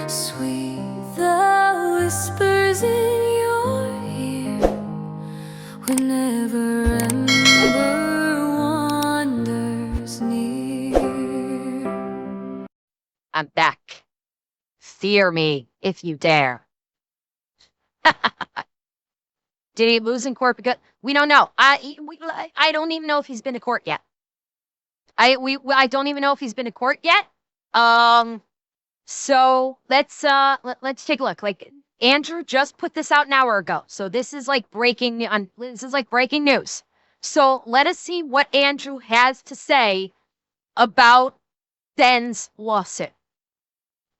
Sweet the whispers in your ear whenever ember wanders near. I'm back. Fear me if you dare. Did he lose in court? Because we don't know. I don't even know if he's been to court yet. I don't even know if he's been to court yet. So let's take a look. Like Andrew just put this out an hour ago. So this is like breaking news. So let us see what Andrew has to say about Den's lawsuit.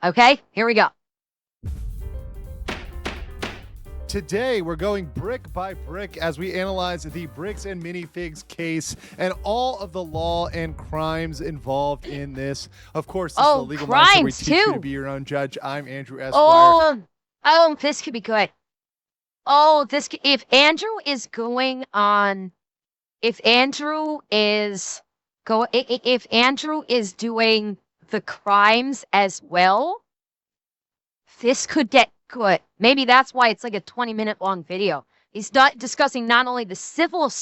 Okay, here we go. Today, we're going brick by brick as we analyze the Bricks and Minifigs case and all of the law and crimes involved in this. Of course, this is the Legal Mindset where we teach you to be your own judge. I'm Andrew Esquire. Oh, this could be good. If Andrew is doing the crimes as well, this could get good. Maybe that's why it's like a 20-minute long video. He's discussing not only the civil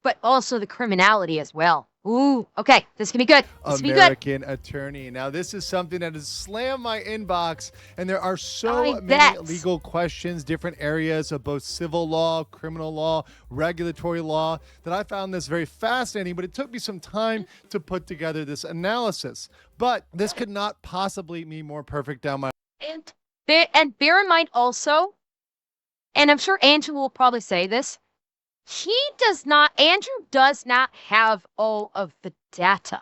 but also the criminality as well. Ooh, okay, this can be good. American attorney. Now, this is something that has slammed my inbox, and there are so many legal questions, different areas of both civil law, criminal law, regulatory law, that I found this very fascinating, but it took me some time to put together this analysis. But this could not possibly be more perfect down my... And bear in mind also, and I'm sure Andrew will probably say this, Andrew does not have all of the data.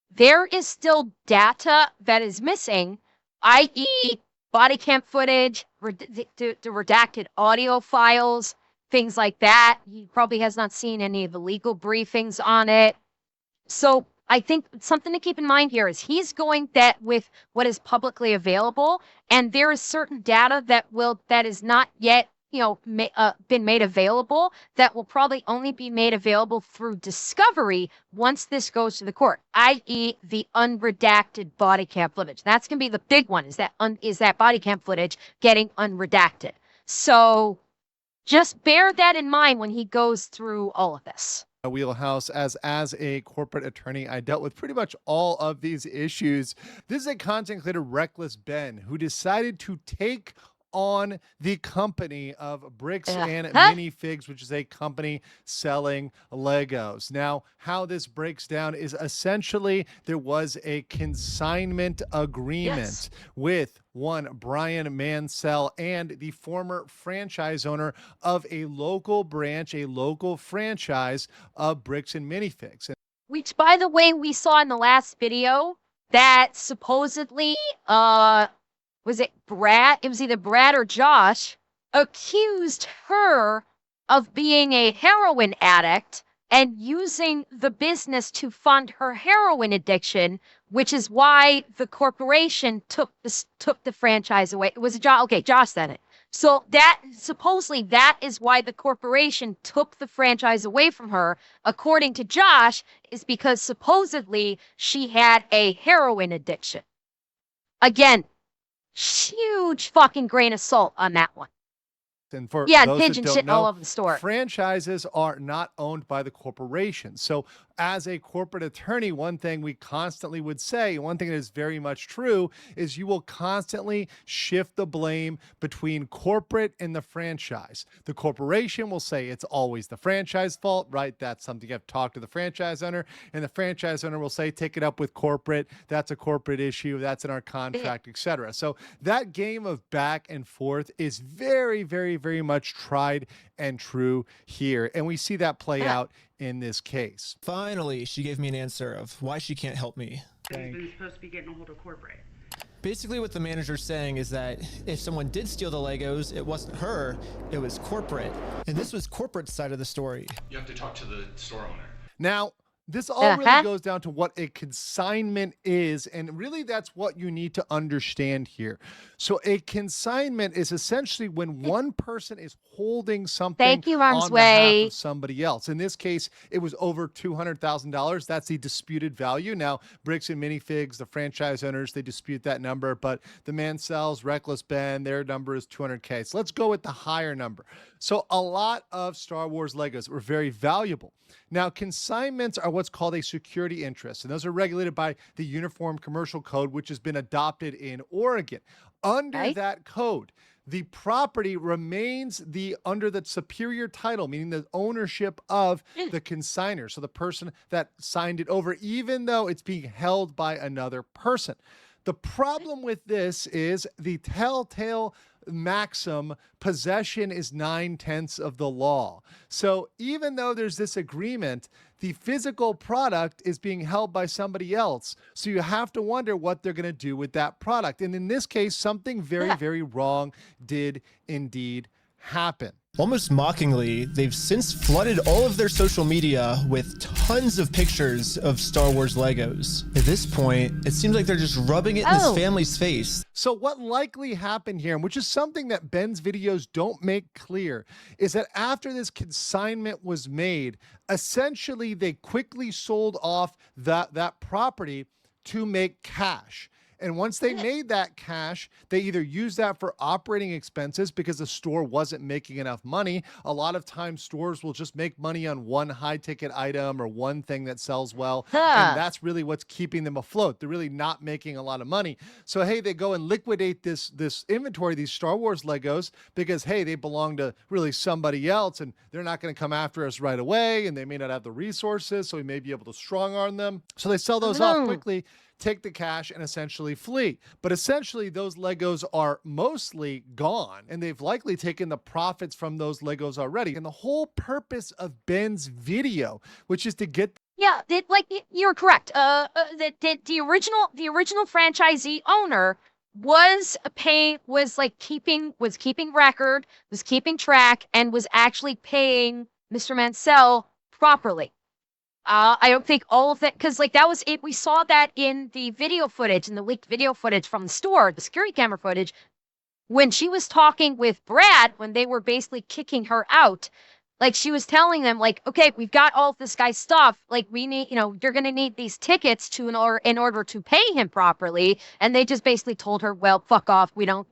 There is still data that is missing, i.e. body cam footage, the redacted audio files, things like that. He probably has not seen any of the legal briefings on it. So I think something to keep in mind here is he's going with what is publicly available, and there is certain data that is not yet been made available that will probably only be made available through discovery once this goes to the court, i.e. the unredacted body cam footage. That's going to be the big one, is that body cam footage getting unredacted. So just bear that in mind when he goes through all of this. Wheelhouse as a corporate attorney. I dealt with pretty much all of these issues. This is a content creator, Reckless Ben, who decided to take on the company of Bricks and Minifigs, which is a company selling Legos. Now, how this breaks down is essentially there was a consignment agreement with one Brian Mansell and the former franchise owner of a local branch, a local franchise of Bricks and Minifigs. Which, by the way, we saw in the last video that supposedly, was it Brad? It was either Brad or Josh accused her of being a heroin addict and using the business to fund her heroin addiction, which is why the corporation took the franchise away. It was Josh. Okay, Josh said it. So supposedly that is why the corporation took the franchise away from her, according to Josh, is because supposedly she had a heroin addiction. Again, huge fucking grain of salt on that one. And for those pigeon that don't shit know, all over the store. Franchises are not owned by the corporation. So as a corporate attorney, one thing we constantly would say, one thing that is very much true, is you will constantly shift the blame between corporate and the franchise. The corporation will say it's always the franchise fault, right? That's something you have to talk to the franchise owner, and the franchise owner will say, take it up with corporate. That's a corporate issue. That's in our contract, etc. So that game of back and forth is very, very, very much tried and true here. And we see that play out in this case. Finally, she gave me an answer of why she can't help me. He's been supposed to be getting a hold of corporate. Basically what the manager's saying is that if someone did steal the Legos, it wasn't her, it was corporate. And this was corporate side of the story. You have to talk to the store owner. Now, This all really Uh-huh. goes down to what a consignment is, and really that's what you need to understand here. So, a consignment is essentially when one person is holding something Thank you, Arm's on behalf Way. of somebody else. In this case, it was over $200,000. That's the disputed value. Now, Bricks and Minifigs, the franchise owners, they dispute that number, but the Mancells, Reckless Ben, their number is 200K. So, let's go with the higher number. So, a lot of Star Wars Legos were very valuable. Now, consignments are what's called a security interest, and those are regulated by the Uniform Commercial Code, which has been adopted in Oregon. Under Right? that code, the property remains under the superior title, meaning the ownership of the consignor, so the person that signed it over, even though it's being held by another person. The problem with this is the telltale maxim possession is 9/10 of the law. So even though there's this agreement, the physical product is being held by somebody else. So you have to wonder what they're going to do with that product. And in this case, something very, very wrong did indeed happen. Almost mockingly, they've since flooded all of their social media with tons of pictures of Star Wars Legos. At this point, it seems like they're just rubbing it in his family's face. So what likely happened here, and which is something that Ben's videos don't make clear, is that after this consignment was made, essentially they quickly sold off that property to make cash. And once they made that cash, they either used that for operating expenses because the store wasn't making enough money. A lot of times stores will just make money on one high ticket item or one thing that sells well. And that's really what's keeping them afloat. They're really not making a lot of money. So, hey, they go and liquidate this inventory, these Star Wars Legos, because, hey, they belong to really somebody else and they're not going to come after us right away. And they may not have the resources, so we may be able to strong arm them. So they sell those off quickly, take the cash, and essentially flee. But essentially, those Legos are mostly gone, and they've likely taken the profits from those Legos already. And the whole purpose of Ben's video, which is to get Yeah, you're correct. The original franchisee owner was keeping record, was keeping track, and was actually paying Mr. Mansell properly. I don't think all of that, because that was it. We saw that in the video footage, in the leaked video footage from the store, the security camera footage, when she was talking with Brad, when they were basically kicking her out. She was telling them, okay, we've got all of this guy's stuff. We need, you're going to need these tickets in order to pay him properly. And they just basically told her, well, fuck off. We don't,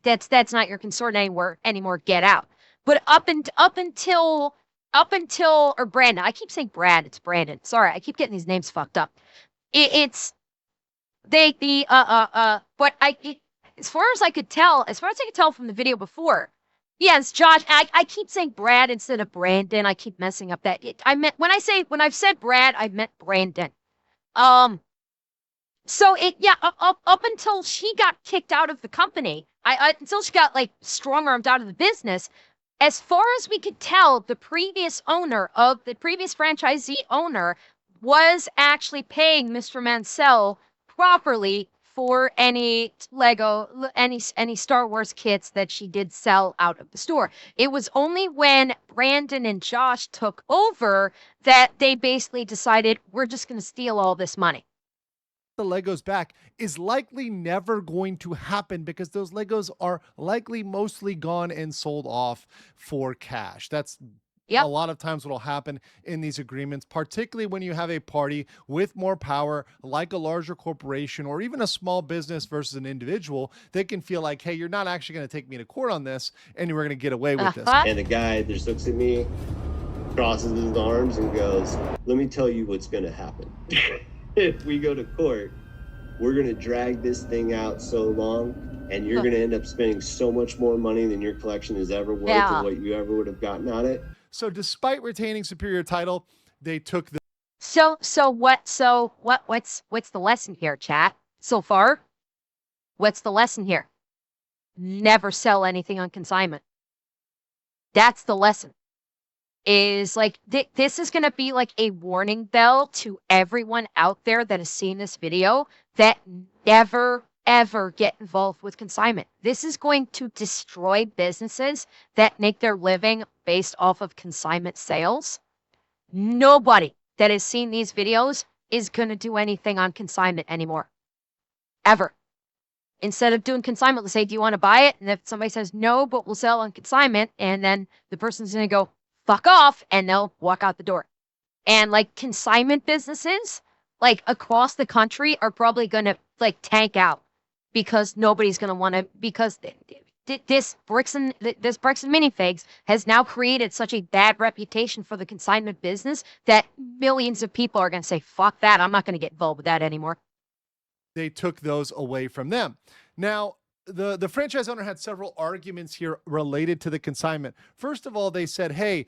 that's not your concern anymore. Get out. But up until or Brandon, I keep saying Brad, it's Brandon. Sorry, I keep getting these names fucked up. As far as I could tell from the video before, yes, Josh, I keep saying Brad instead of Brandon. I keep messing up that. When I've said Brad, I meant Brandon. So up until she got kicked out of the company, until she got strong-armed out of the business, as far as we could tell, the previous franchisee owner was actually paying Mr. Mansell properly for any Star Wars kits that she did sell out of the store. It was only when Brandon and Josh took over that they basically decided, we're just going to steal all this money. the Legos back is likely never going to happen because those Legos are likely mostly gone and sold off for cash. That's a lot of times what will happen in these agreements, particularly when you have a party with more power, like a larger corporation or even a small business versus an individual. They can feel like, hey, you're not actually going to take me to court on this, and we're going to get away with this. And the guy just looks at me, crosses his arms, and goes, let me tell you what's going to happen. If we go to court, we're going to drag this thing out so long, and you're going to end up spending so much more money than your collection is ever worth and what you ever would have gotten on it. So despite retaining superior title, they took the what's the lesson here, chat? So far, what's the lesson here? Never sell anything on consignment. That's the lesson. Is like this is going to be like a warning bell to everyone out there that has seen this video that never ever get involved with consignment. This is going to destroy businesses that make their living based off of consignment sales. Nobody that has seen these videos is going to do anything on consignment anymore. Ever. Instead of doing consignment, let's say, do you want to buy it? And if somebody says no, but we'll sell on consignment, and then the person's going to go, fuck off, and they'll walk out the door. And like consignment businesses, like across the country, are probably going to like tank out because nobody's going to want to, because this bricks and minifigs has now created such a bad reputation for the consignment business that millions of people are going to say, fuck that, I'm not going to get involved with that anymore. They took those away from them. Now, the franchise owner had several arguments here related to the consignment. First of all, they said, hey,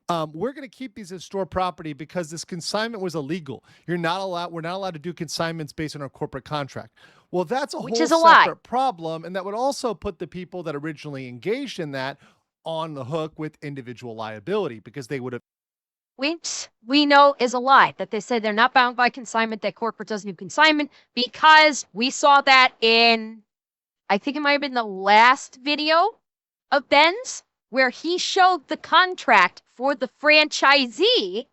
we're going to keep these as store property because this consignment was illegal. We're not allowed to do consignments based on our corporate contract. Well, that's a whole separate problem, and that would also put the people that originally engaged in that on the hook with individual liability because they would have. Which we know is a lie, that they said they're not bound by consignment, that corporate doesn't do consignment, because we saw that in, I think it might have been the last video of Ben's, where he showed the contract for the franchisee,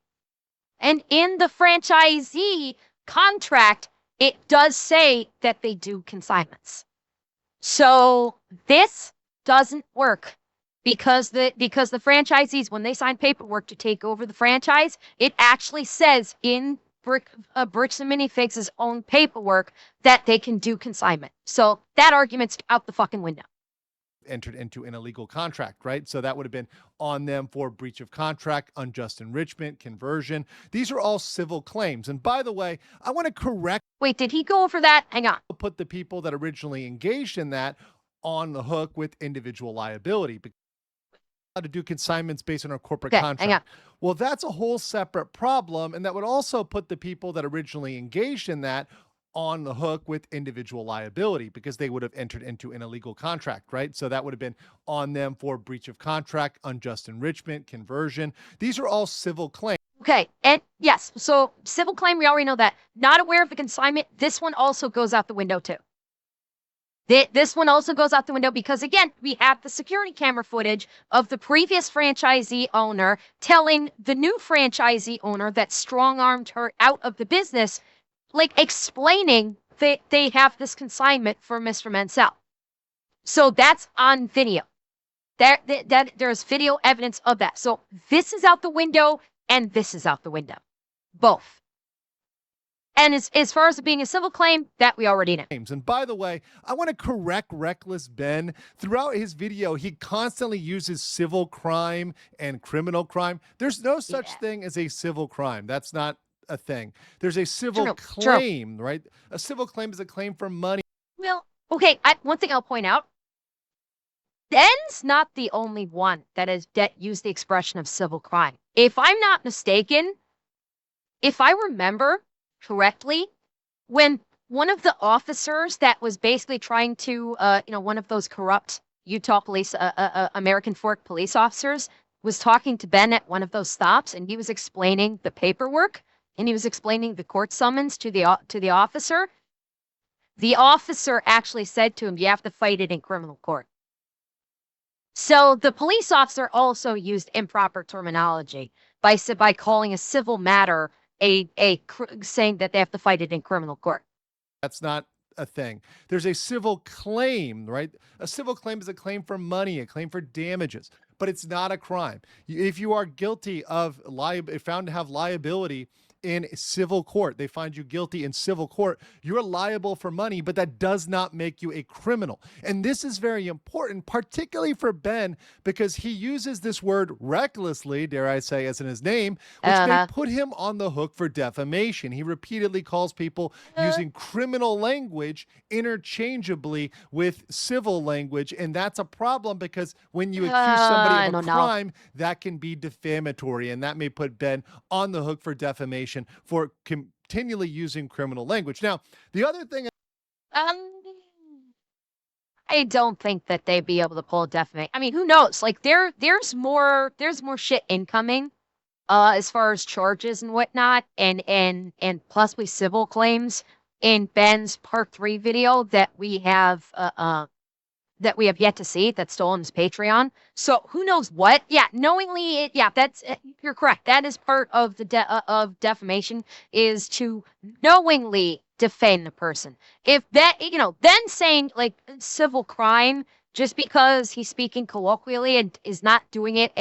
and in the franchisee contract, it does say that they do consignments. So this doesn't work. Because the franchisees, when they sign paperwork to take over the franchise, it actually says in Bricks and Minifigs' own paperwork that they can do consignment. So that argument's out the fucking window. Entered into an illegal contract, right? So that would have been on them for breach of contract, unjust enrichment, conversion. These are all civil claims. And by the way, I want to correct. Wait, did he go over that? Hang on. Put the people that originally engaged in that on the hook with individual liability. To do consignments based on our corporate contract. Well, that's a whole separate problem, and that would also put the people that originally engaged in that on the hook with individual liability because they would have entered into an illegal contract, right? So that would have been on them for breach of contract, unjust enrichment, conversion. These are all civil claims. Okay, and yes, so civil claim, we already know that. Not aware of the consignment, this one also goes out the window too. This one also goes out the window because, again, we have the security camera footage of the previous franchisee owner telling the new franchisee owner that strong-armed her out of the business, like explaining that they have this consignment for Mr. Mansell. So that's on video. There's video evidence of that. So this is out the window and this is out the window. Both. And as far as it being a civil claim, that we already know. And by the way, I want to correct Reckless Ben. Throughout his video, he constantly uses civil crime and criminal crime. There's no such thing as a civil crime. That's not a thing. There's a civil claim, right? A civil claim is a claim for money. Well, okay, one thing I'll point out. Ben's not the only one that has used the expression of civil crime. If I'm not mistaken, if I remember correctly, when one of the officers that was basically trying to, one of those corrupt Utah police, American Fork police officers was talking to Ben at one of those stops, and he was explaining the paperwork, and he was explaining the court summons to the officer. The officer actually said to him, you have to fight it in criminal court. So the police officer also used improper terminology by calling a civil matter saying that they have to fight it in criminal court. That's not a thing. There's a civil claim, right? A civil claim is a claim for money, a claim for damages, but it's not a crime. If you are guilty of found to have liability in civil court, they find you guilty in civil court, you're liable for money, but that does not make you a criminal. And this is very important, particularly for Ben, because he uses this word recklessly, dare I say, as in his name, which may put him on the hook for defamation. He repeatedly calls people using criminal language interchangeably with civil language, and that's a problem because when you accuse somebody of a crime, that can be defamatory, and that may put Ben on the hook for defamation for continually using criminal language. Now, the other thing, I don't think that they'd be able to pull a defamation. I mean, who knows? Like there's more shit incoming, as far as charges and whatnot, and possibly civil claims in Ben's part 3 video that we have that we have yet to see that's still on his Patreon. So who knows what? Yeah, knowingly, that's you're correct. That is part of the of defamation, is to knowingly defame the person. If that, then saying like civil crime just because he's speaking colloquially and is not doing it,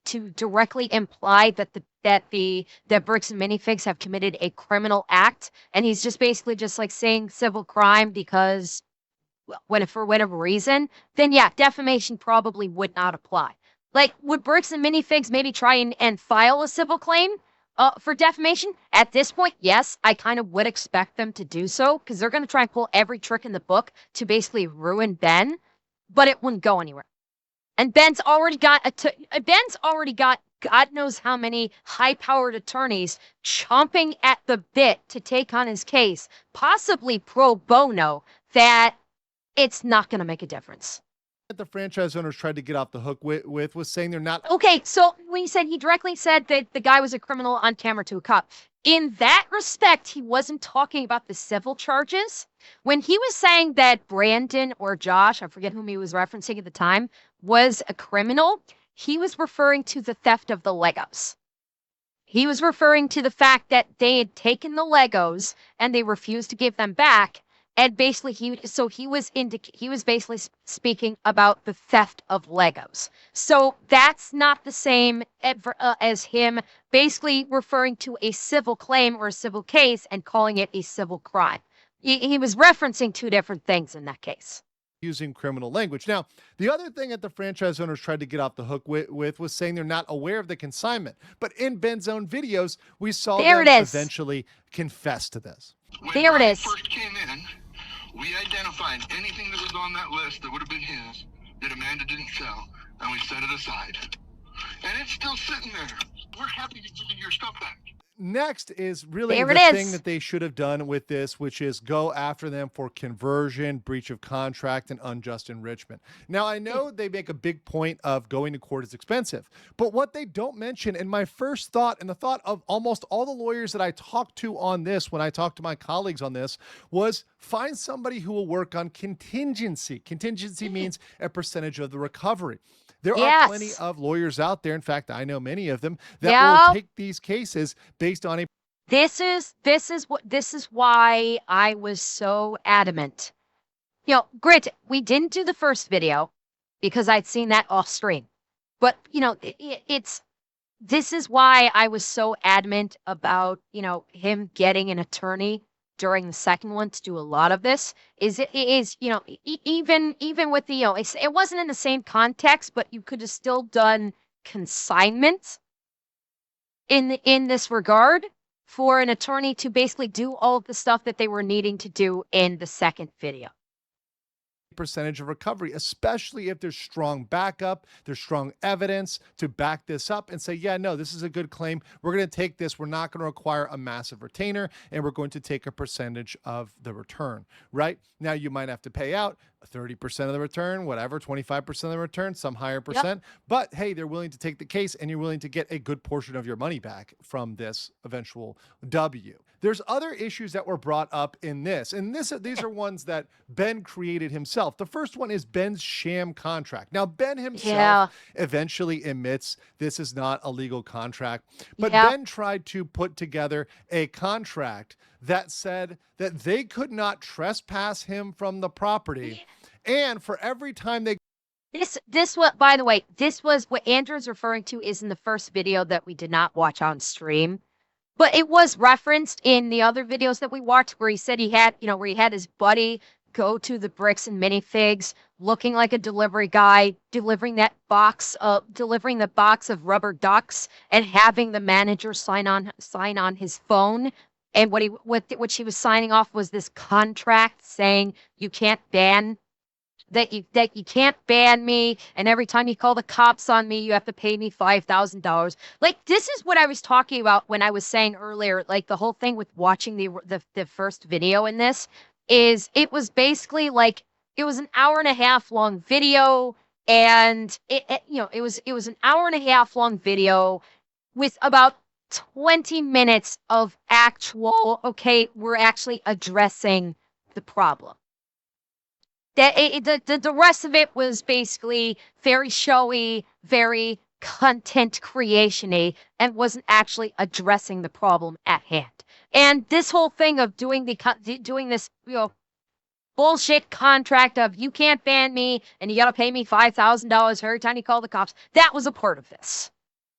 to directly imply that that Bricks and Minifigs have committed a criminal act, and he's just basically just like saying civil crime because for whatever reason, then yeah, defamation probably would not apply. Like, would Bricks and Minifigs maybe try and file a civil claim for defamation? At this point, yes, I kind of would expect them to do so, because they're going to try and pull every trick in the book to basically ruin Ben, but it wouldn't go anywhere. And Ben's already got God knows how many high-powered attorneys chomping at the bit to take on his case, possibly pro bono, that it's not going to make a difference. That the franchise owners tried to get off the hook with was saying they're not. Okay, so when he directly said that the guy was a criminal on camera to a cop, in that respect, he wasn't talking about the civil charges. When he was saying that Brandon or Josh, I forget whom he was referencing at the time, was a criminal, he was referring to the theft of the Legos. He was referring to the fact that they had taken the Legos and they refused to give them back. And basically, he was basically speaking about the theft of Legos. So that's not the same as him basically referring to a civil claim or a civil case and calling it a civil crime. He was referencing two different things in that case. Using criminal language. Now, the other thing that the franchise owners tried to get off the hook with was saying they're not aware of the consignment. But in Ben's own videos, we saw them eventually confess to this. There it is. First came in, we identified anything that was on that list that would have been his that Amanda didn't sell, and we set it aside. And it's still sitting there. We're happy to give you your stuff back. Next is really the thing that they should have done with this, which is go after them for conversion, breach of contract, and unjust enrichment. Now, I know they make a big point of going to court is expensive, but what they don't mention, and my first thought, and the thought of almost all the lawyers that I talked to on this, when I talked to my colleagues on this, was find somebody who will work on contingency. Contingency means a percentage of the recovery. There are plenty of lawyers out there. In fact, I know many of them that will take these cases based on a. This is why I was so adamant. Granted, we didn't do the first video because I'd seen that off stream, but this is why I was so adamant about him getting an attorney during the second one to do a lot of this. Even with the it wasn't in the same context, but you could have still done consignment in this regard for an attorney to basically do all of the stuff that they were needing to do in the second video. Percentage of recovery, especially if there's strong backup, there's strong evidence to back this up and say, yeah, no, this is a good claim. We're going to take this. We're not going to require a massive retainer, and we're going to take a percentage of the return, right? Now, you might have to pay out 30% of the return, whatever, 25% of the return, some higher percent. But hey, they're willing to take the case, and you're willing to get a good portion of your money back from this eventual W. There's other issues that were brought up in this, and these are ones that Ben created himself. The first one is Ben's sham contract. Now, Ben himself eventually admits this is not a legal contract, but Ben tried to put together a contract that said that they could not trespass him from the property, and for every time they this what, by the way, this was what Andrew's referring to is in the first video that we did not watch on stream. But it was referenced in the other videos that we watched where he said he had, where he had his buddy go to the Bricks and Minifigs looking like a delivery guy, delivering the box of rubber ducks and having the manager sign on his phone. And what she was signing off was this contract saying you can't ban me, and every time you call the cops on me, you have to pay me $5,000. Like, this is what I was talking about when I was saying earlier, like the whole thing with watching the first video in this is it was basically like it was an hour and a half long video, and it was an hour and a half long video with about 20 minutes of actual, we're actually addressing the problem. The rest of it was basically very showy, very content creation-y, and wasn't actually addressing the problem at hand. And this whole thing of doing this, bullshit contract of you can't ban me and you got to pay me $5,000 every time you call the cops, that was a part of this.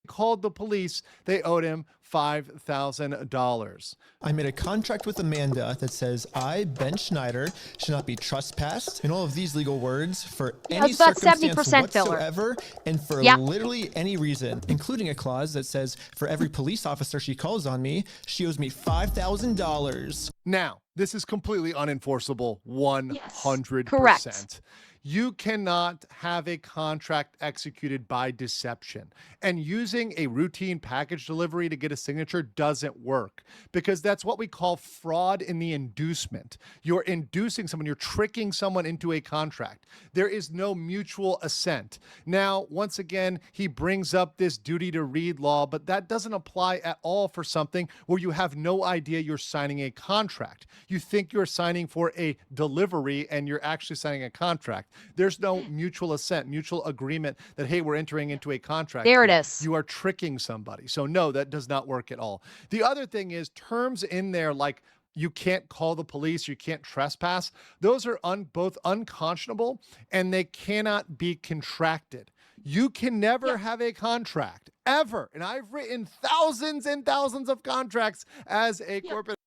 Called the police, they owed him $5,000. I made a contract with Amanda that says I, Ben Schneider, should not be trespassed in all of these legal words for any it's about circumstance 70% filler. whatsoever and for Yeah. literally any reason, including a clause that says for every police officer she calls on me, she owes me $5,000. Now, this is completely unenforceable 100%. Correct. You cannot have a contract executed by deception. And using a routine package delivery to get a signature doesn't work because that's what we call fraud in the inducement. You're inducing someone, you're tricking someone into a contract. There is no mutual assent. Now, once again, he brings up this duty to read law, but that doesn't apply at all for something where you have no idea you're signing a contract. You think you're signing for a delivery and you're actually signing a contract. There's no mutual assent, mutual agreement that, hey, we're entering into a contract. There it is. You are tricking somebody. So no, that does not work at all. The other thing is terms in there like you can't call the police, you can't trespass. Those are both unconscionable and they cannot be contracted. You can never have a contract ever. And I've written thousands and thousands of contracts as a corporate.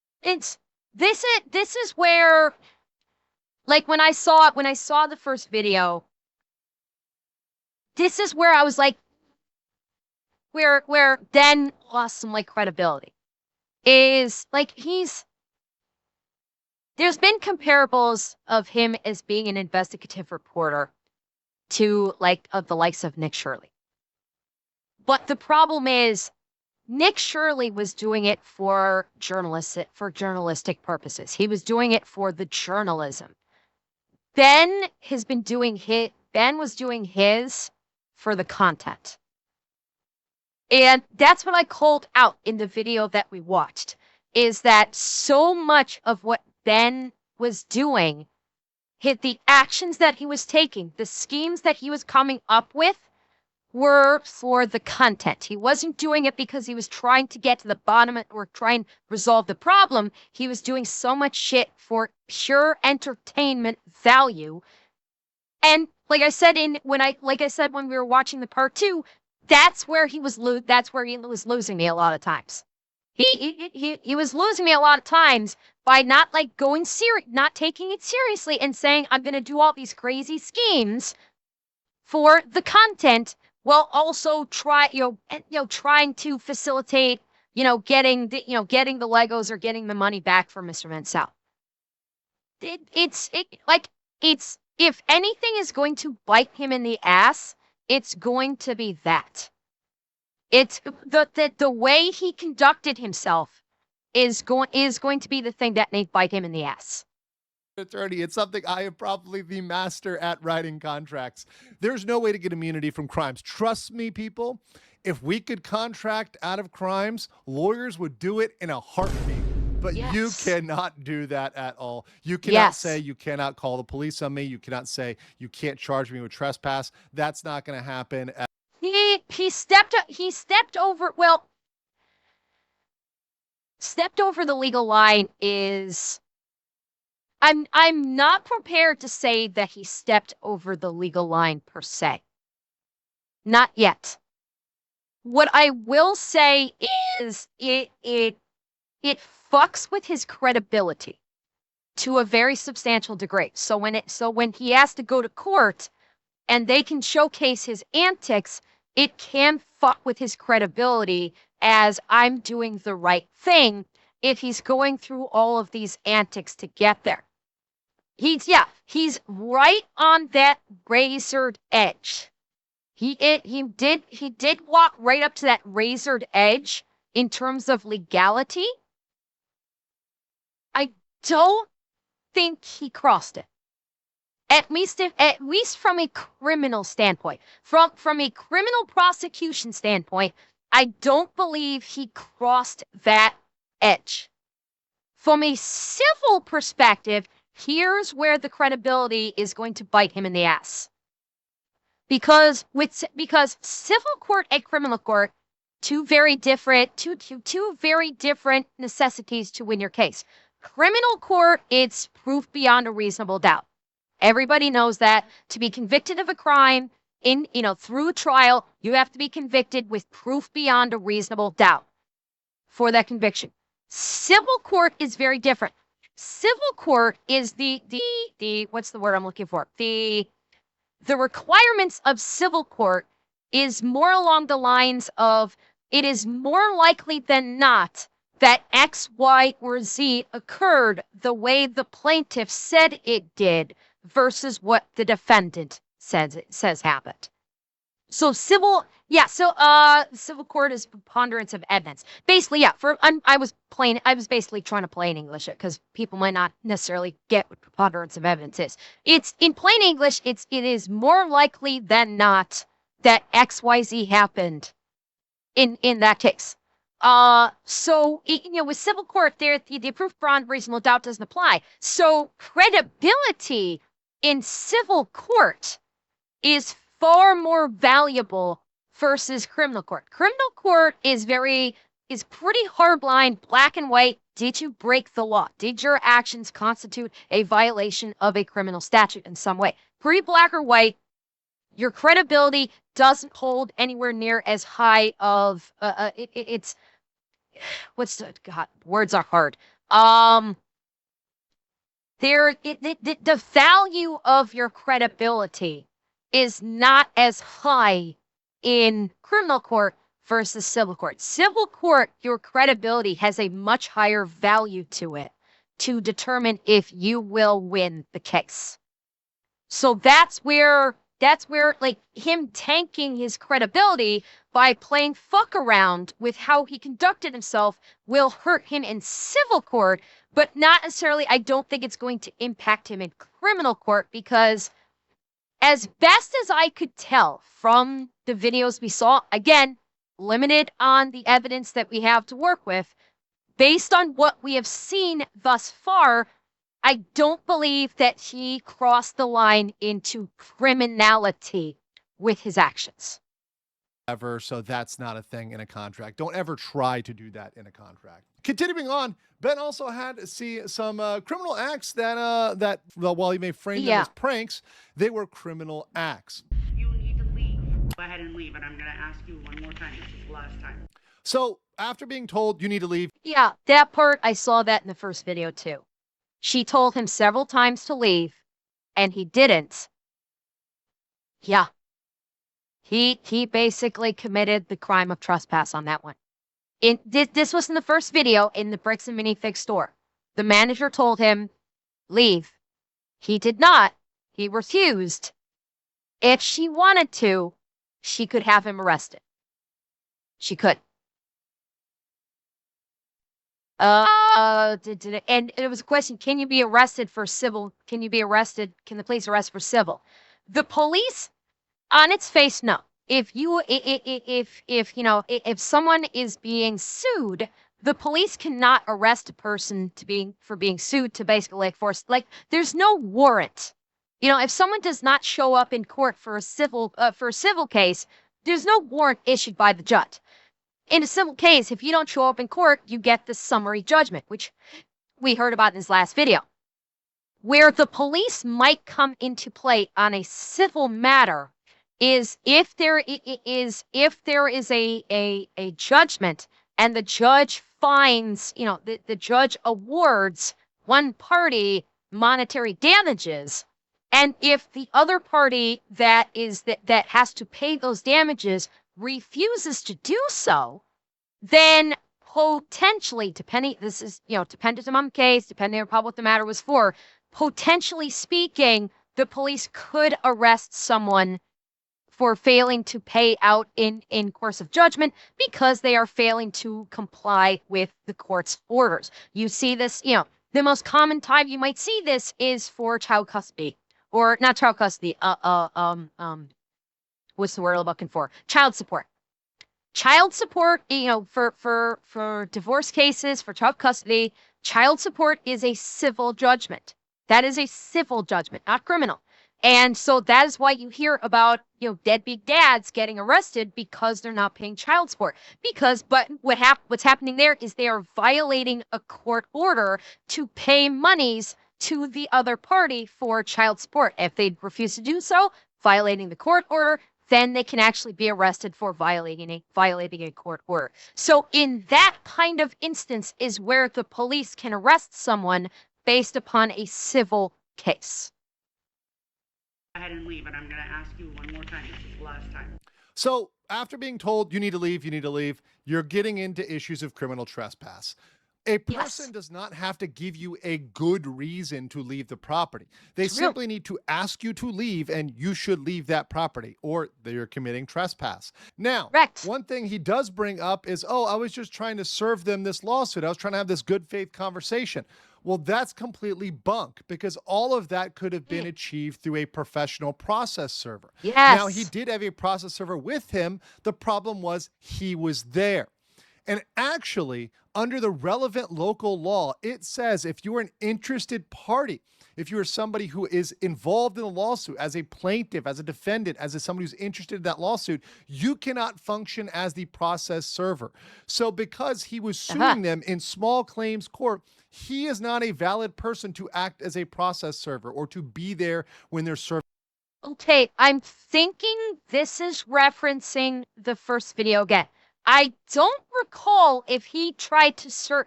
This is where, like, when I saw the first video, this is where I was like, where Den lost some like credibility. Is like there's been comparables of him as being an investigative reporter to like of the likes of Nick Shirley. But the problem is Nick Shirley was doing it for journalistic purposes. He was doing it for the journalism. Ben was doing his for the content. And that's what I called out in the video that we watched, is that so much of what Ben was doing, the actions that he was taking, the schemes that he was coming up with, were for the content. He wasn't doing it because he was trying to get to the bottom or try and resolve the problem. He was doing so much shit for pure entertainment value. And like I said when we were watching the part 2, that's where he was losing me a lot of times. He was losing me a lot of times by not like not taking it seriously and saying I'm going to do all these crazy schemes for the content, while also trying to facilitate, getting the Legos or getting the money back from Mr. Mansell. If anything is going to bite him in the ass, it's going to be that. It's the way he conducted himself is going to be the thing that may bite him in the ass. Attorney, it's something I am probably the master at writing contracts. There's no way to get immunity from crimes. Trust me, people, if we could contract out of crimes, lawyers would do it in a heartbeat. But you cannot do that at all. You cannot say you cannot call the police on me. You cannot say you can't charge me with trespass. That's not going to happen. Stepped over the legal line is. I'm not prepared to say that he stepped over the legal line per se. Not yet. What I will say is it fucks with his credibility to a very substantial degree. So when he has to go to court and they can showcase his antics, it can fuck with his credibility as I'm doing the right thing if he's going through all of these antics to get there. He's right on that razored edge. He did walk right up to that razored edge in terms of legality. I don't think he crossed it. At least from a criminal standpoint. From a criminal prosecution standpoint, I don't believe he crossed that edge. From a civil perspective, Here's where the credibility is going to bite him in the ass. Because civil court and criminal court, two very different necessities to win your case. Criminal court, it's proof beyond a reasonable doubt. Everybody knows that. To be convicted of a crime through a trial, you have to be convicted with proof beyond a reasonable doubt for that conviction. Civil court is very different. Civil court is the what's the word I'm looking for? The requirements of civil court is more along the lines of, it is more likely than not that X, Y, or Z occurred the way the plaintiff said it did versus what the defendant says happened. So civil court is preponderance of evidence. Basically, I was basically trying to plain English it because people might not necessarily get what preponderance of evidence is. It's in plain English, it is more likely than not that XYZ happened in that case. With civil court, there the proof beyond reasonable doubt doesn't apply. So credibility in civil court is far more valuable versus criminal court. Criminal court is pretty hardline, black and white. Did you break the law? Did your actions constitute a violation of a criminal statute in some way? Pretty black or white. Your credibility doesn't hold anywhere near as high of it's words are hard. The value of your credibility is not as high in criminal court versus civil court. Civil court, your credibility has a much higher value to it to determine if you will win the case. So that's where like him tanking his credibility by playing fuck around with how he conducted himself will hurt him in civil court, but not necessarily, I don't think it's going to impact him in criminal court, because as best as I could tell from the videos we saw, again, limited on the evidence that we have to work with, based on what we have seen thus far, I don't believe that he crossed the line into criminality with his actions. Ever, so that's not a thing in a contract. Don't ever try to do that in a contract. Continuing on, Ben also had to see some criminal acts that while he may frame them as pranks, they were criminal acts. You need to leave. Go ahead and leave, and I'm going to ask you one more time. This is the last time. So after being told you need to leave. Yeah, that part, I saw that in the first video too. She told him several times to leave, and he didn't. Yeah. He basically committed the crime of trespass on that one. This was in the first video in the Bricks and Minifig store. The manager told him, leave. He did not. He refused. If she wanted to, she could have him arrested. She could. And it was a question, can you be arrested for civil? Can the police arrest for civil? The police, on its face, no. If someone is being sued, the police cannot arrest a person for being sued to basically force, there's no warrant. If someone does not show up in court for a civil case, there's no warrant issued by the judge. In a civil case, if you don't show up in court, you get the summary judgment, which we heard about in this last video. Where the police might come into play on a civil matter is if there is a judgment and the judge finds, the judge awards one party monetary damages, and if the other party that has to pay those damages refuses to do so, then potentially, dependent on the case, depending on what the matter was for, potentially speaking, the police could arrest someone for failing to pay out in course of judgment because they are failing to comply with the court's orders. You see this, the most common time you might see this is for child custody, or not child custody, what's the word I'm looking for? Child support. Child support, for divorce cases, for child custody, child support is a civil judgment. That is a civil judgment, not criminal. And so that is why you hear about, deadbeat dads getting arrested because they're not paying child support. But what's happening there is they are violating a court order to pay monies to the other party for child support. If they refuse to do so, violating the court order, then they can actually be arrested for violating a court order. So in that kind of instance is where the police can arrest someone based upon a civil case. Go ahead and leave, and I'm going to ask you one more time. This is the last time. So after being told you need to leave, you're getting into issues of criminal trespass. A person does not have to give you a good reason to leave the property. They simply need to ask you to leave, and you should leave that property, or you're committing trespass. Now, one thing he does bring up is, I was just trying to serve them this lawsuit. I was trying to have this good faith conversation. Well, that's completely bunk, because all of that could have been achieved through a professional process server. Now, he did have a process server with him. The problem was he was there. And actually, under the relevant local law, it says if you're an interested party, if you are somebody who is involved in a lawsuit as a plaintiff, as a defendant, as somebody who's interested in that lawsuit, you cannot function as the process server. So because he was suing them in small claims court, he is not a valid person to act as a process server or to be there when they're serving. Okay, I'm thinking this is referencing the first video again. I don't recall if he tried to serve.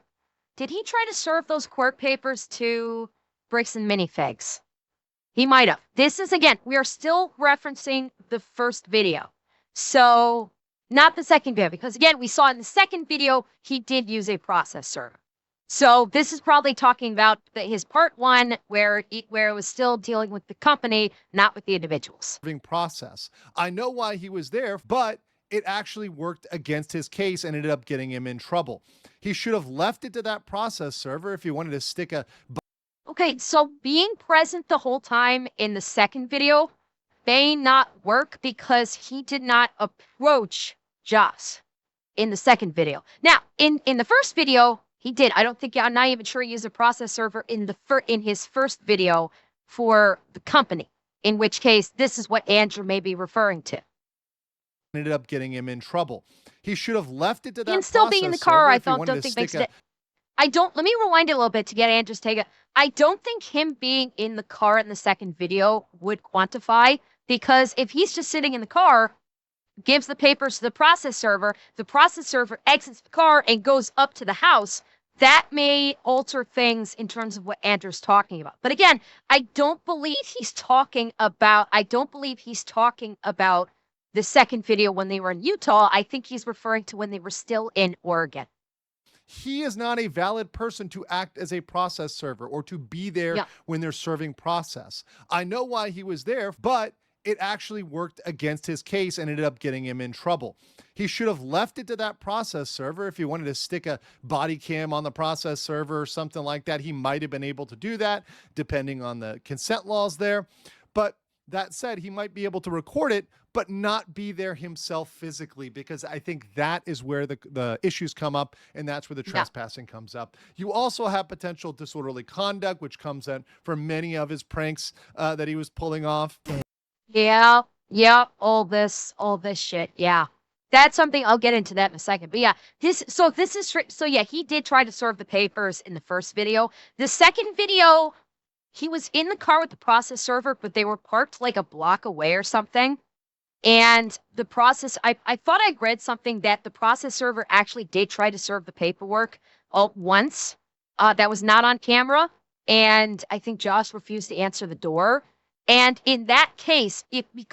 Did he try to serve those court papers to Bricks and Minifigs? He might have. This is, again, we are still referencing the first video. So, not the second video, because again, we saw in the second video, he did use a process server. So this is probably talking about his part one, where it was still dealing with the company, not with the individuals. Process. I know why he was there, but it actually worked against his case and ended up getting him in trouble. He should have left it to that process server if he wanted to stick a... Okay, so being present the whole time in the second video may not work because he did not approach Joss in the second video. Now, in the first video, he did. I'm not even sure he used a process server in his first video for the company, in which case this is what Andrew may be referring to. Ended up getting him in trouble. He should have left it to that. And still being in the car, I don't think makes it. Let me rewind it a little bit to get Andrew's take. I don't think him being in the car in the second video would quantify, because if he's just sitting in the car, gives the papers to the process server exits the car and goes up to the house, that may alter things in terms of what Andrew's talking about. But again, I don't believe he's talking about the second video when they were in Utah. I think he's referring to when they were still in Oregon. He is not a valid person to act as a process server or to be there when they're serving process. I know why he was there, but it actually worked against his case and ended up getting him in trouble. He should have left it to that process server. If he wanted to stick a body cam on the process server or something like that, he might have been able to do that, depending on the consent laws there. But that said, he might be able to record it, but not be there himself physically, because I think that is where the issues come up, and that's where the trespassing comes up. You also have potential disorderly conduct, which comes in for many of his pranks that he was pulling off. Yeah, all this shit, yeah. That's something, I'll get into that in a second. But yeah, he did try to serve the papers in the first video. The second video, he was in the car with the process server, but they were parked like a block away or something. And the process, I thought I read something that the process server actually did try to serve the paperwork once. That was not on camera. And I think Josh refused to answer the door. And in that case, if he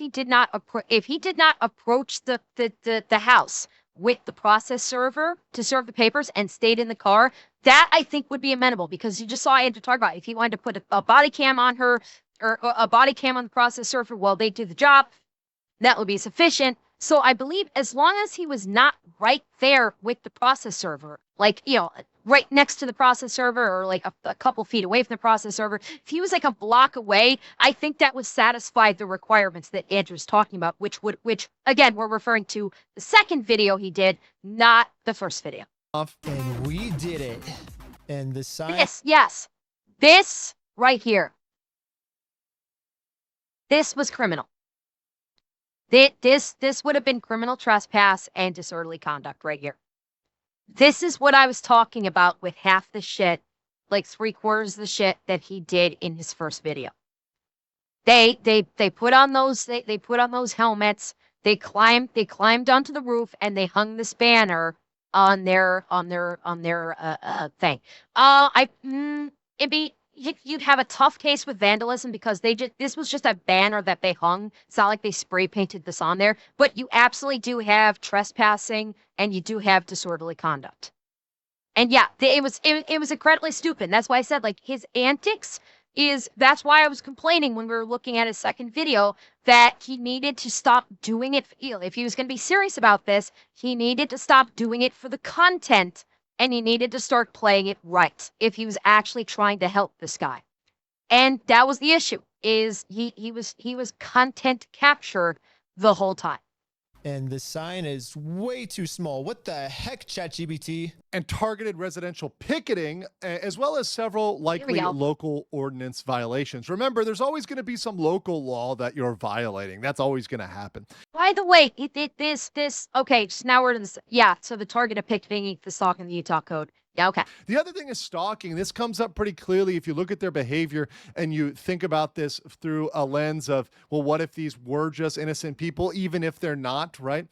did not approach the house with the process server to serve the papers and stayed in the car, that I think would be amenable, because you just saw Andrew talk about if he wanted to put a body cam on her or a body cam on the process server while they do the job, that would be sufficient. So I believe as long as he was not right there with the process server, like, right next to the process server or like a couple feet away from the process server, if he was like a block away, I think that would satisfy the requirements that Andrew's talking about, which again, we're referring to the second video he did, not the first video. And we did it. And the sign. Yes. This right here, this was criminal. This would have been criminal trespass and disorderly conduct right here. This is what I was talking about with half the shit, like 3/4 of the shit that he did in his first video. They put on those they put on those helmets. They climbed onto the roof and they hung this banner on their thing. You'd have a tough case with vandalism because this was just a banner that they hung. It's not like they spray painted this on there, but you absolutely do have trespassing and you do have disorderly conduct. And yeah, it was incredibly stupid. That's why I said, like, his antics that's why I was complaining when we were looking at his second video that he needed to stop doing it. If he was going to be serious about this, he needed to stop doing it for the content and he needed to start playing it right if he was actually trying to help this guy. And that was the issue, is he was content captured the whole time. And the sign is way too small. What the heck, ChatGPT? And targeted residential picketing, as well as several likely local ordinance violations. Remember, there's always going to be some local law that you're violating. That's always going to happen. By the way, okay, so now we're in this. Yeah, so the targeted picketing, the stalking, the Utah code. Yeah, okay. The other thing is stalking. This comes up pretty clearly if you look at their behavior and you think about this through a lens of, well, what if these were just innocent people, even if they're not, right?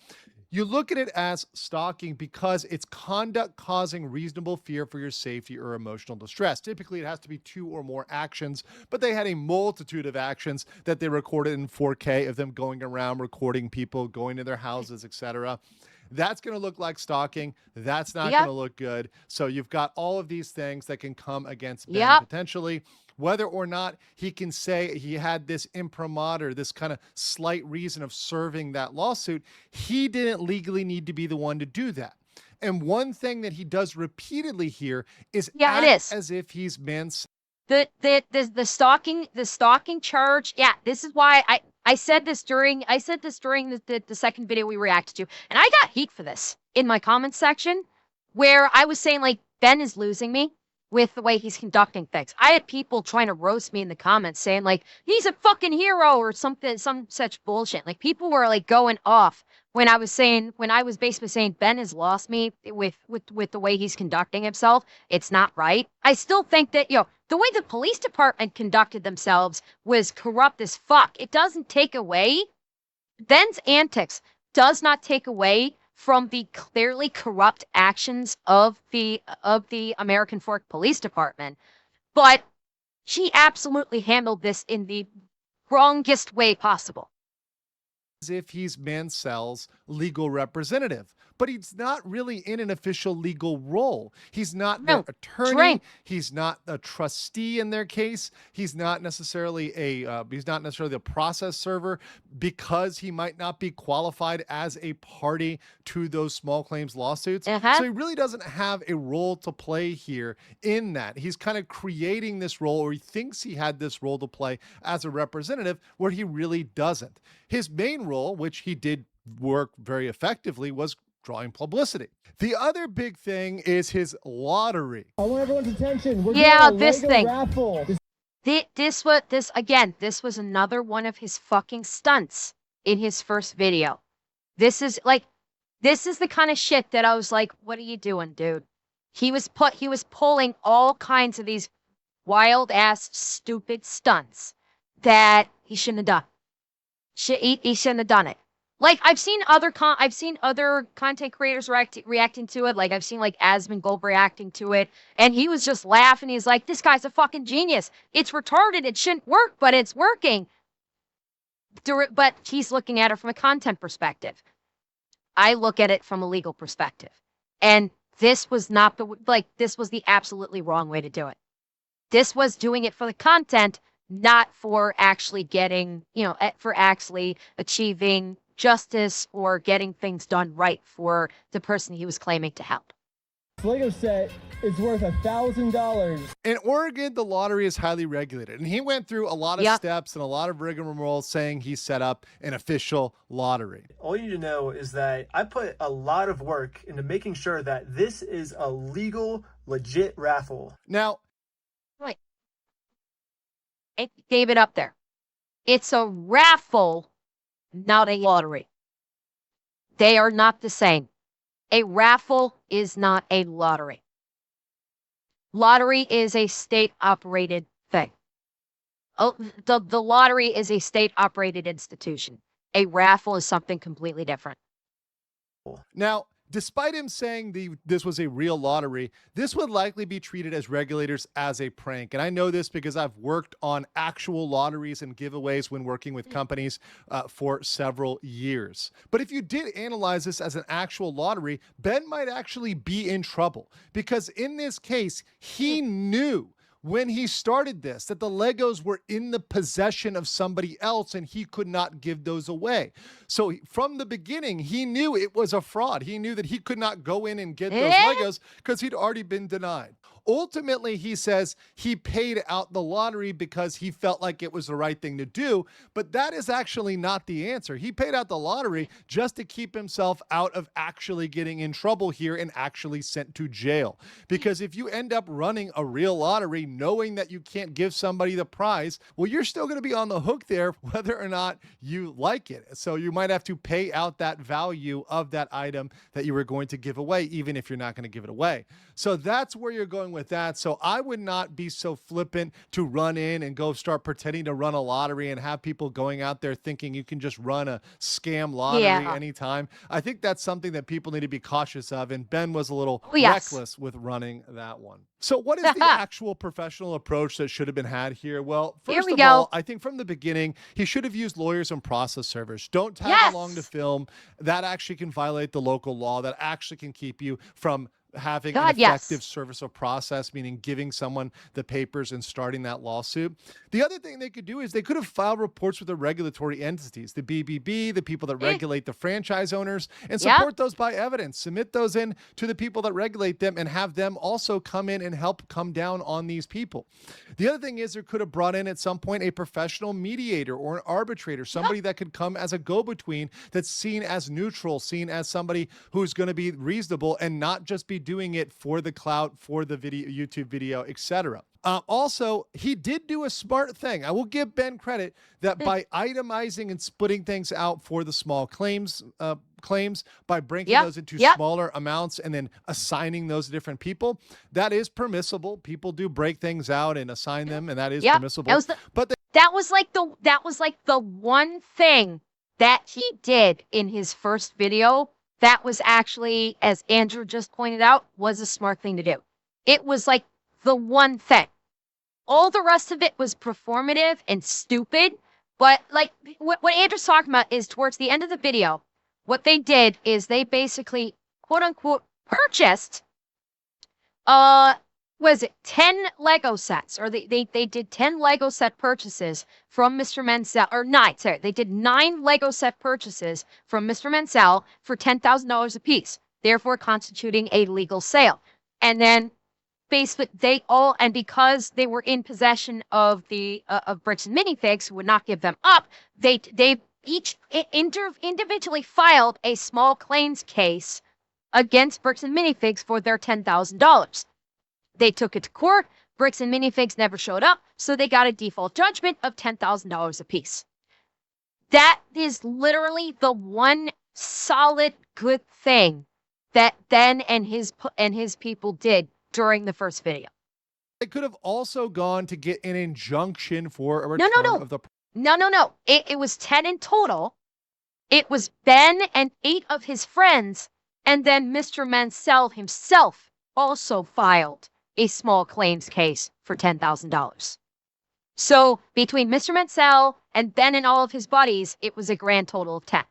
You look at it as stalking because it's conduct causing reasonable fear for your safety or emotional distress. Typically, it has to be 2 or more actions, but they had a multitude of actions that they recorded in 4K of them going around, recording people, going to their houses, etc. That's going to look like stalking. That's not going to look good. So you've got all of these things that can come against Ben potentially. Whether or not he can say he had this imprimatur, this kind of slight reason of serving that lawsuit, he didn't legally need to be the one to do that. And one thing that he does repeatedly here is act as if he's manslaughter. The stalking charge. Yeah, this is why I said this during the second video we reacted to, and I got heat for this in my comments section, where I was saying, like, Ben is losing me with the way he's conducting things. I had people trying to roast me in the comments saying, like, he's a fucking hero or something, some such bullshit. Like, people were like going off when I was basically saying Ben has lost me with the way he's conducting himself. It's not right. I still think that, the way the police department conducted themselves was corrupt as fuck. It doesn't take away, Ben's antics does not take away from the clearly corrupt actions of the American Fork Police Department. But she absolutely handled this in the wrongest way possible. As if he's Mansell's legal representative, but he's not really in an official legal role. He's not their attorney. He's not a trustee in their case. He's not necessarily the process server, because he might not be qualified as a party to those small claims lawsuits. So he really doesn't have a role to play here in that. He's kind of creating this role, or he thinks he had this role to play as a representative, where he really doesn't. His main role, which he did work very effectively, was drawing publicity. The other big thing is his lottery. I want everyone's attention. We're doing a Lego raffle. This was another one of his fucking stunts in his first video. This is the kind of shit that I was like, what are you doing, dude? He was pulling all kinds of these wild ass stupid stunts that he shouldn't have done. He shouldn't have done it. Like, I've seen other content creators reacting to it. Like, I've seen, like, Asmongold reacting to it, and he was just laughing. He's like, this guy's a fucking genius. It's retarded. It shouldn't work, but it's working. But he's looking at it from a content perspective. I look at it from a legal perspective. And this was this was the absolutely wrong way to do it. This was doing it for the content, not for actually getting, for actually achieving justice or getting things done right for the person he was claiming to help. Lego set is worth $1,000. In Oregon, the lottery is highly regulated, and he went through a lot of steps and a lot of rigmarole saying he set up an official lottery. All you need to know is that I put a lot of work into making sure that this is a legal, legit raffle. Now, It gave it up there. It's a raffle, not a lottery. They are not the same. A raffle is not a lottery. Lottery is a state-operated thing. Oh, the lottery is a state-operated institution. A raffle is something completely different. Now, despite him saying this was a real lottery, this would likely be treated as regulators as a prank. And I know this because I've worked on actual lotteries and giveaways when working with companies for several years. But if you did analyze this as an actual lottery, Ben might actually be in trouble because in this case, he knew when he started this that the Legos were in the possession of somebody else and he could not give those away. So from the beginning, he knew it was a fraud. He knew that he could not go in and get those Legos because he'd already been denied. Ultimately, he says he paid out the lottery because he felt like it was the right thing to do, but that is actually not the answer. He paid out the lottery just to keep himself out of actually getting in trouble here and actually sent to jail. Because if you end up running a real lottery knowing that you can't give somebody the prize, well, you're still going to be on the hook there whether or not you like it. So you might have to pay out that value of that item that you were going to give away, even if you're not going to give it away. So that's where you're going with that. So I would not be so flippant to run in and go start pretending to run a lottery and have people going out there thinking you can just run a scam lottery anytime. I think that's something that people need to be cautious of. And Ben was a little reckless with running that one. So what is the actual professional approach that should have been had here? Well, first of all, I think from the beginning, he should have used lawyers and process servers. Don't tag along to film. That actually can violate the local law. That actually can keep you from having an effective service of process, meaning giving someone the papers and starting that lawsuit. The other thing they could do is they could have filed reports with the regulatory entities, the BBB, the people that regulate the franchise owners, and support those by evidence. Submit those in to the people that regulate them and have them also come in and help come down on these people. The other thing is they could have brought in at some point a professional mediator or an arbitrator, somebody that could come as a go-between that's seen as neutral, seen as somebody who's going to be reasonable and not just be doing it for the clout, for the video, YouTube video, etc. Also, he did do a smart thing. I will give Ben credit that by itemizing and splitting things out for the small claims by breaking those into smaller amounts and then assigning those to different people, that is permissible. People do break things out and assign them, and that is permissible. That was like the one thing that he did in his first video that was actually, as Andrew just pointed out, was a smart thing to do. It was like the one thing. All the rest of it was performative and stupid. But like what Andrew's talking about is towards the end of the video, what they did is they basically, quote unquote, purchased, 10 Lego sets, or they did 10 Lego set purchases from Mr. Mansell, or 9, sorry, they did 9 Lego set purchases from Mr. Mansell for $10,000 apiece, therefore constituting a legal sale. And then basically because they were in possession of the of Bricks and Minifigs, who would not give them up, they each individually filed a small claims case against Bricks and Minifigs for their $10,000. They took it to court. Bricks and Minifigs never showed up, so they got a default judgment of $10,000 apiece. That is literally the one solid good thing that Ben and his people did during the first video. They could have also gone to get an injunction for a return of the... No. It was 10 in total. It was Ben and 8 of his friends, and then Mr. Mansell himself also filed a small claims case for $10,000. So between Mr. Mansell and Ben and all of his buddies, it was a grand total of 10.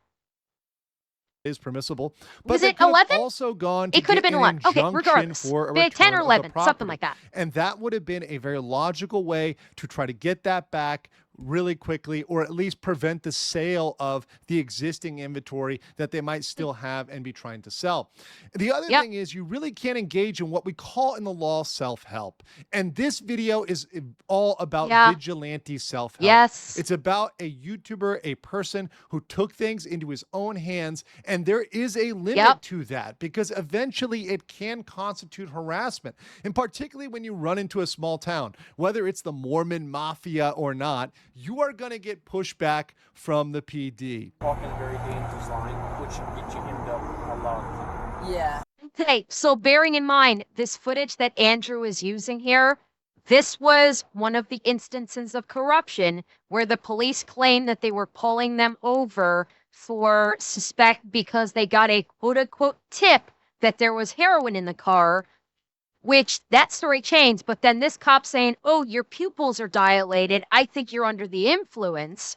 Is permissible. But was it 11? Also gone to it could have been 11. Okay, regardless. For 10 or 11, something like that. And that would have been a very logical way to try to get that back, really quickly, or at least prevent the sale of the existing inventory that they might still have and be trying to sell. The other Yep. thing is you really can't engage in what we call in the law self-help. And this video is all about vigilante self-help. Yes. It's about a YouTuber, a person who took things into his own hands, and there is a limit to that because eventually it can constitute harassment. And particularly when you run into a small town, whether it's the Mormon mafia or not, you are going to get pushback from the PD. Walking a very dangerous line, which should get you into a lot of things. Yeah. Okay, so bearing in mind this footage that Andrew is using here, this was one of the instances of corruption where the police claimed that they were pulling them over for because they got a quote-unquote tip that there was heroin in the car, which that story changed. But then this cop saying, oh, your pupils are dilated, I think you're under the influence.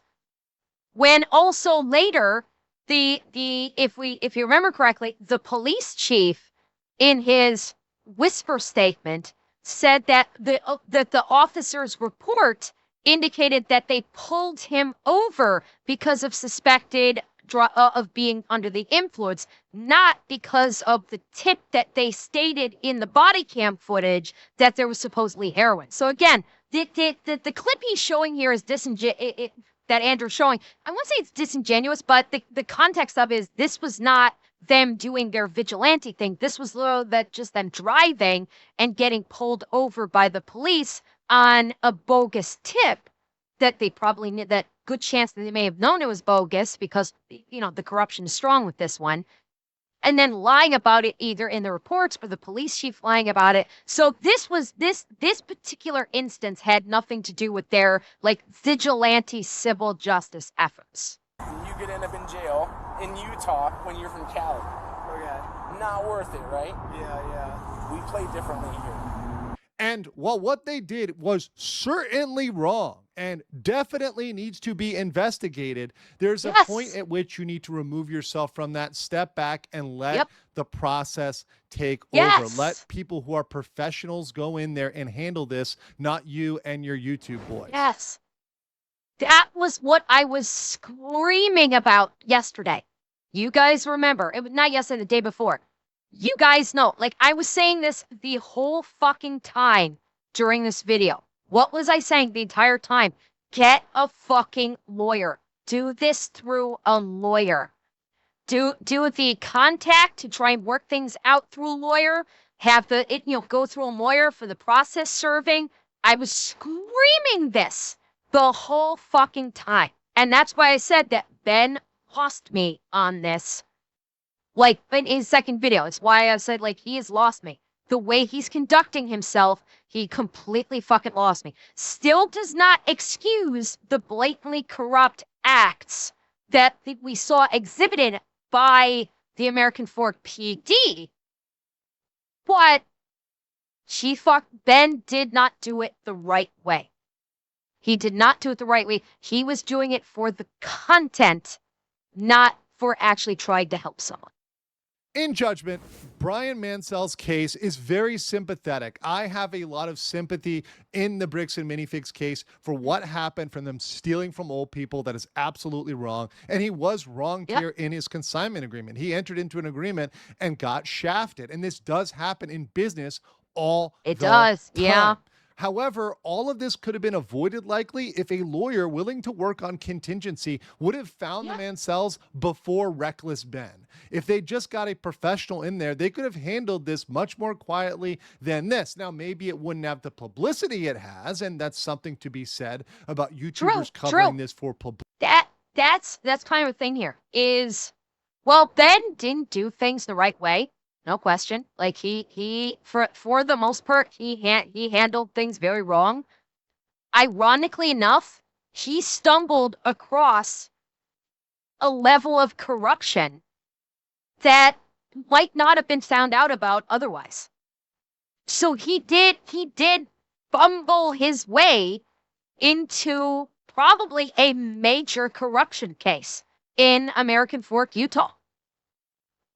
When also later, if you remember correctly, the police chief in his whisper statement said that the officer's report indicated that they pulled him over because of suspected of being under the influence, not because of the tip that they stated in the body cam footage that there was supposedly heroin. So again, the clip he's showing here is that Andrew's showing. I won't say it's disingenuous, but the context of it is this was not them doing their vigilante thing. This was just them driving and getting pulled over by the police on a bogus tip that they probably knew, that good chance that they may have known it was bogus because, you know, the corruption is strong with this one. And then lying about it either in the reports or the police chief lying about it. So this particular instance had nothing to do with their like vigilante civil justice efforts. You could end up in jail in Utah when you're from Cali. Okay. Not worth it, right? Yeah. We play differently here. And while what they did was certainly wrong and definitely needs to be investigated, there's a point at which you need to remove yourself from that, step back, and let the process take over. Let people who are professionals go in there and handle this, not you and your YouTube boys. Yes. That was what I was screaming about yesterday. You guys remember, it was not yesterday, the day before. You guys know, like I was saying this the whole fucking time during this video. What was I saying the entire time? Get a fucking lawyer. Do this through a lawyer. Do the contact to try and work things out through a lawyer. Have go through a lawyer for the process serving. I was screaming this the whole fucking time. And that's why I said that Ben lost me on this. Like, in his second video, it's why I said, like, he has lost me. The way he's conducting himself, he completely fucking lost me. Still does not excuse the blatantly corrupt acts that we saw exhibited by the American Fork PD. But Ben did not do it the right way. He did not do it the right way. He was doing it for the content, not for actually trying to help someone. In judgment, Brian Mansell's case is very sympathetic. I have a lot of sympathy in the Bricks and Minifigs case for what happened from them stealing from old people. That is absolutely wrong. And he was wronged here in his consignment agreement. He entered into an agreement and got shafted. And this does happen in business all the time. However, all of this could have been avoided likely if a lawyer willing to work on contingency would have found the Mansells before Reckless Ben. If they just got a professional in there, they could have handled this much more quietly than this. Now, maybe it wouldn't have the publicity it has, and that's something to be said about YouTubers covering this for publicity. That's kind of a thing here is, well, Ben didn't do things the right way. No question. Like he for the most part, he handled things very wrong. Ironically enough, he stumbled across a level of corruption that might not have been found out about otherwise. So he did fumble his way into probably a major corruption case in American Fork, Utah.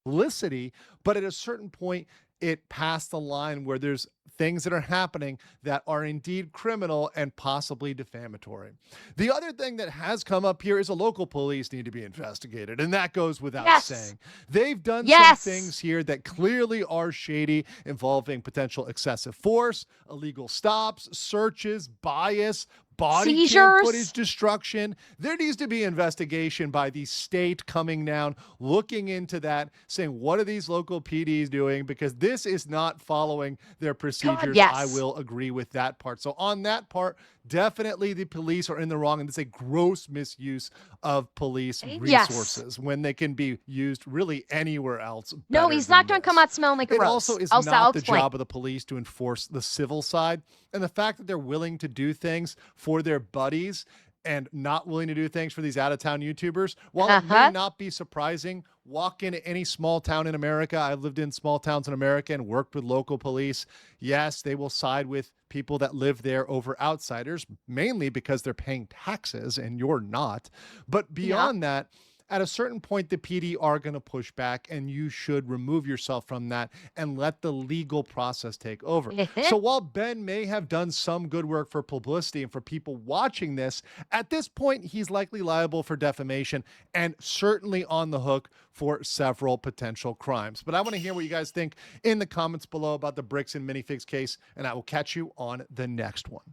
Publicity, but at a certain point, it past the line where there's things that are happening that are indeed criminal and possibly defamatory. The other thing that has come up here is the local police need to be investigated, and that goes without saying. They've done some things here that clearly are shady, involving potential excessive force, illegal stops, searches, bias, body cam footage destruction. There needs to be investigation by the state coming down, looking into that, saying, what are these local PDs doing? Because this is not following their procedures. I will agree with that part. So on that part, definitely the police are in the wrong, and it's a gross misuse of police resources when they can be used really anywhere else. No, he's not going to come out smelling like a rose. It also is not the job of the police to enforce the civil side. And the fact that they're willing to do things for their buddies and not willing to do things for these out-of-town YouTubers, while it may not be surprising, walk into any small town in America. I've lived in small towns in America and worked with local police. Yes, they will side with people that live there over outsiders, mainly because they're paying taxes and you're not. But beyond that, at a certain point, the PD are going to push back, and you should remove yourself from that and let the legal process take over. So while Ben may have done some good work for publicity and for people watching this, at this point, he's likely liable for defamation and certainly on the hook for several potential crimes. But I want to hear what you guys think in the comments below about the bricks and minifigs case, and I will catch you on the next one.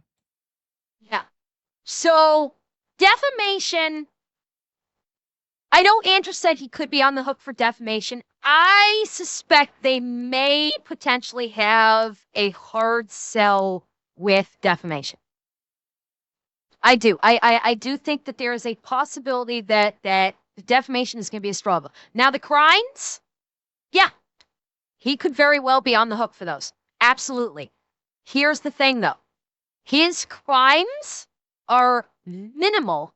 Yeah. So defamation, I know Andrew said he could be on the hook for defamation. I suspect they may potentially have a hard sell with defamation. I do. I do think that there is a possibility that defamation is going to be a struggle. Now, the crimes, yeah, he could very well be on the hook for those. Absolutely. Here's the thing, though. His crimes are minimal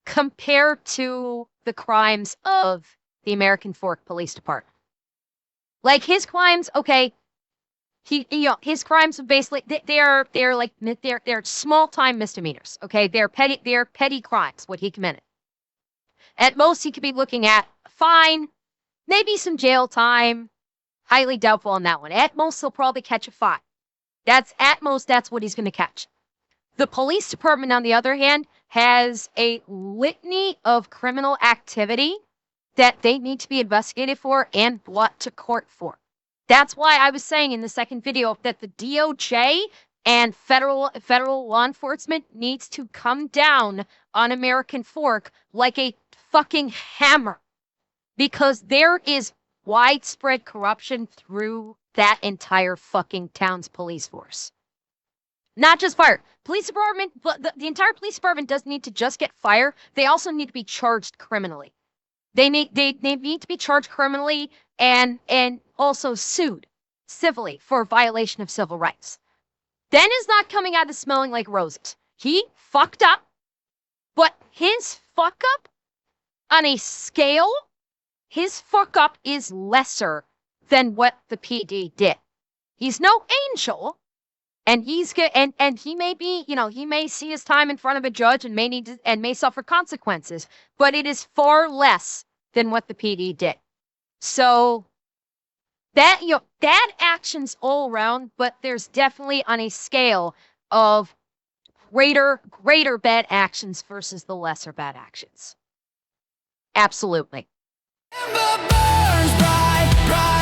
compared to the crimes of the American Fork Police Department. Like his crimes, okay, his crimes are basically they're small time misdemeanors. Okay, they're petty crimes. What he committed. At most, he could be looking at a fine, maybe some jail time. Highly doubtful on that one. At most, he'll probably catch a fine. That's what he's going to catch. The police department, on the other hand, has a litany of criminal activity that they need to be investigated for and brought to court for. That's why I was saying in the second video that the DOJ and federal law enforcement needs to come down on American Fork like a fucking hammer, because there is widespread corruption through that entire fucking town's police force. Not just fire. Police department, but the entire police department doesn't need to just get fired. They also need to be charged criminally. They need to be charged criminally and also sued civilly for violation of civil rights. Ben is not coming out of smelling like roses. He fucked up, but his fuck up on a scale, his fuck up is lesser than what the PD did. He's no angel. And and he may be, he may see his time in front of a judge and may suffer consequences, but it is far less than what the PD did. So that bad actions all around, but there's definitely on a scale of greater bad actions versus the lesser bad actions. Absolutely. Ember burns bright, bright.